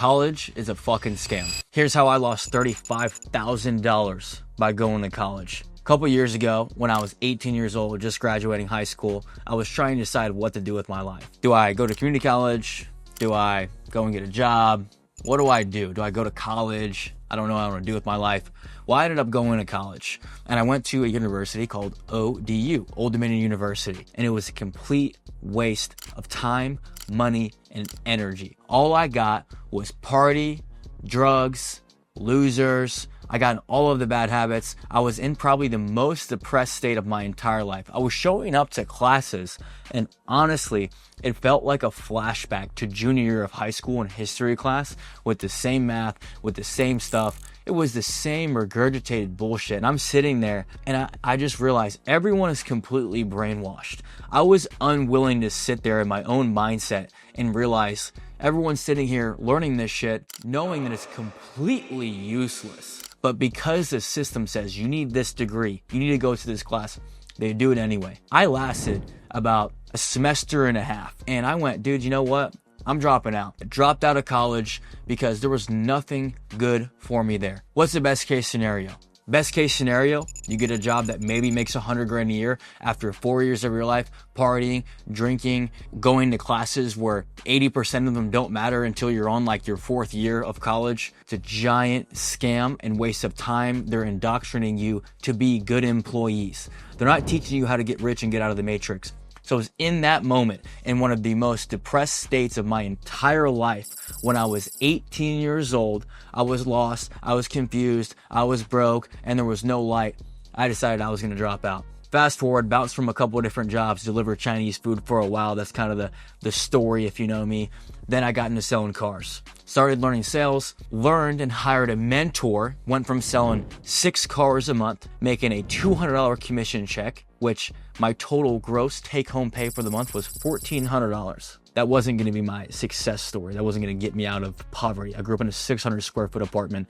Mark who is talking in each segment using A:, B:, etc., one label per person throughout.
A: College is a fucking scam. Here's how I lost $35,000 by going to college. A couple years ago, when I was 18 years old, just graduating high school, I was trying to decide what to do with my life. Do I go to community college? Do I go and get a job? What do I do? Do I go to college? I don't know what I want to do with my life. Well, I ended up going to college, and I went to a university called ODU, Old Dominion University, and it was a complete waste of time, money, and energy. All I got was party, drugs, losers. I got in all of the bad habits. I was in probably the most depressed state of my entire life. I was showing up to classes, and honestly, it felt like a flashback to junior year of high school and history class with the same math, with the same stuff. It was the same regurgitated bullshit. And I'm sitting there and I just realized everyone is completely brainwashed. I was unwilling to sit there in my own mindset and realize everyone's sitting here learning this shit, knowing that it's completely useless. But because the system says you need this degree, you need to go to this class, they do it anyway. I lasted about a semester and a half and I went, dude, you know what? I'm dropping out. I dropped out of college because there was nothing good for me there. What's the best case scenario? Best case scenario, you get a job that maybe makes $100,000 a year after 4 years of your life, partying, drinking, going to classes where 80% of them don't matter until you're on like your 4th year of college. It's a giant scam and waste of time. They're indoctrinating you to be good employees. They're not teaching you how to get rich and get out of the matrix. So it was in that moment, in one of the most depressed states of my entire life, when I was 18 years old, I was lost, I was confused, I was broke, and there was no light. I decided I was going to drop out. Fast forward, bounced from a couple of different jobs, delivered Chinese food for a while. That's kind of the story, if you know me. Then I got into selling cars. Started learning sales, learned and hired a mentor, went from selling 6 cars a month, making a $200 commission check, which my total gross take-home pay for the month was $1,400. That wasn't going to be my success story. That wasn't going to get me out of poverty. I grew up in a 600 square foot apartment,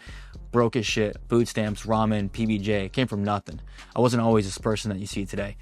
A: broke as shit, food stamps, ramen, PBJ, came from nothing. I wasn't always this person that you see today.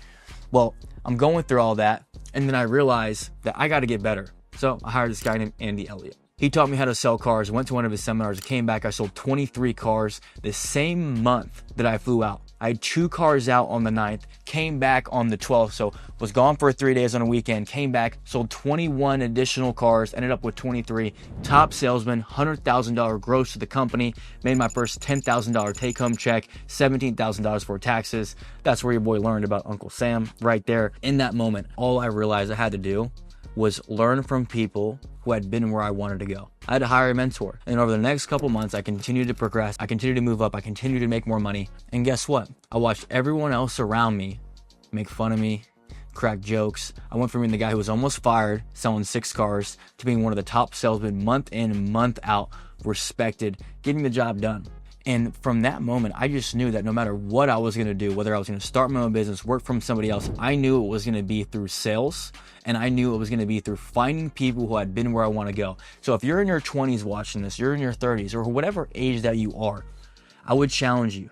A: Well, I'm going through all that, and then I realized that I got to get better. So I hired this guy named Andy Elliott. He taught me how to sell cars, went to one of his seminars, I came back, I sold 23 cars the same month that I flew out. I had 2 cars out on the 9th, came back on the 12th, so was gone for 3 days on a weekend, came back, sold 21 additional cars, ended up with 23, top salesman, $100,000 gross to the company, made my first $10,000 take-home check, $17,000 for taxes. That's where your boy learned about Uncle Sam, right there. In that moment, all I realized I had to do was learn from people who had been where I wanted to go. I had to hire a mentor. And over the next couple months, I continued to progress. I continued to move up. I continued to make more money. And guess what? I watched everyone else around me make fun of me, crack jokes. I went from being the guy who was almost fired, selling 6 cars, to being one of the top salesmen month in and month out, respected, getting the job done. And from that moment, I just knew that no matter what I was going to do, whether I was going to start my own business, work from somebody else, I knew it was going to be through sales, and I knew it was going to be through finding people who had been where I want to go. So if you're in your 20s watching this, you're in your 30s, or whatever age that you are, I would challenge you.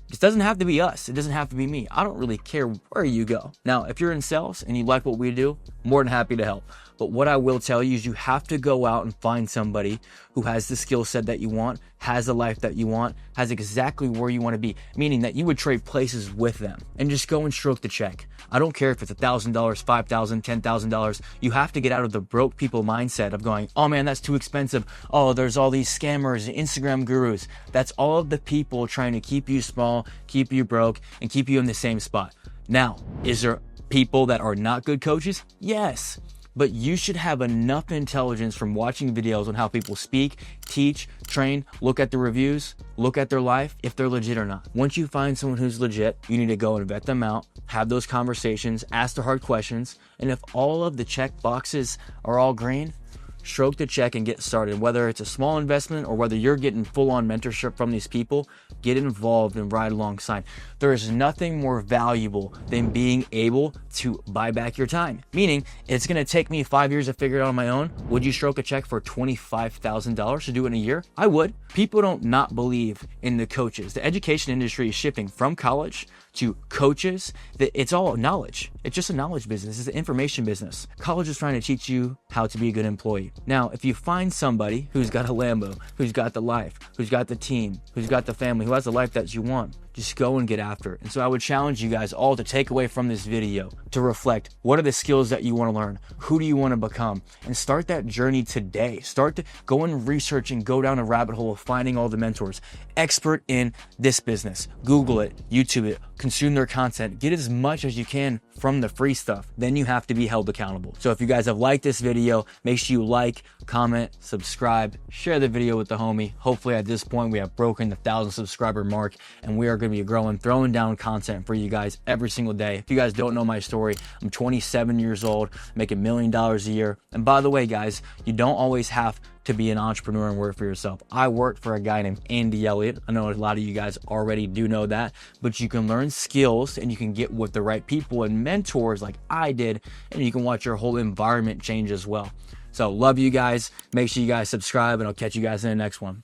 A: This doesn't have to be us. It doesn't have to be me. I don't really care where you go. Now, if you're in sales and you like what we do, more than happy to help. But what I will tell you is you have to go out and find somebody who has the skill set that you want, has the life that you want, has exactly where you want to be, meaning that you would trade places with them and just go and stroke the check. I don't care if it's $1,000, $5,000, $10,000. You have to get out of the broke people mindset of going, oh man, that's too expensive. Oh, there's all these scammers and Instagram gurus. That's all of the people trying to keep you small, keep you broke, and keep you in the same spot. Now, is there people that are not good coaches? Yes. But you should have enough intelligence from watching videos on how people speak, teach, train, look at the reviews, look at their life, if they're legit or not. Once you find someone who's legit, you need to go and vet them out, have those conversations, ask the hard questions, and if all of the check boxes are all green, stroke the check and get started. Whether it's a small investment or whether you're getting full-on mentorship from these people, get involved and ride alongside. There is nothing more valuable than being able to buy back your time. Meaning, it's going to take me 5 years to figure it out on my own. Would you stroke a check for $25,000 to do it in a year? I would. People don't not believe in the coaches. The education industry is shifting from college to coaches. It's all knowledge. It's just a knowledge business. It's an information business. College is trying to teach you how to be a good employee. Now, if you find somebody who's got a Lambo, who's got the life, who's got the team, who's got the family, who has the life that you want, just go and get after it. And so I would challenge you guys all to take away from this video, to reflect, what are the skills that you want to learn? Who do you want to become? And start that journey today. Start to go and research and go down a rabbit hole of finding all the mentors, expert in this business. Google it, YouTube it, consume their content, get as much as you can from the free stuff. Then you have to be held accountable. So if you guys have liked this video, make sure you like, comment, subscribe, share the video with the homie. Hopefully at this point we have broken the 1,000 subscriber mark, and we are going to be growing, throwing down content for you guys every single day. If you guys don't know my story, I'm 27 years old, making $1 million a year. And by the way, guys, you don't always have to be an entrepreneur and work for yourself. I worked for a guy named Andy Elliott. I know a lot of you guys already do know that, but you can learn skills and you can get with the right people and mentors like I did, and you can watch your whole environment change as well. So love you guys. Make sure you guys subscribe, and I'll catch you guys in the next one.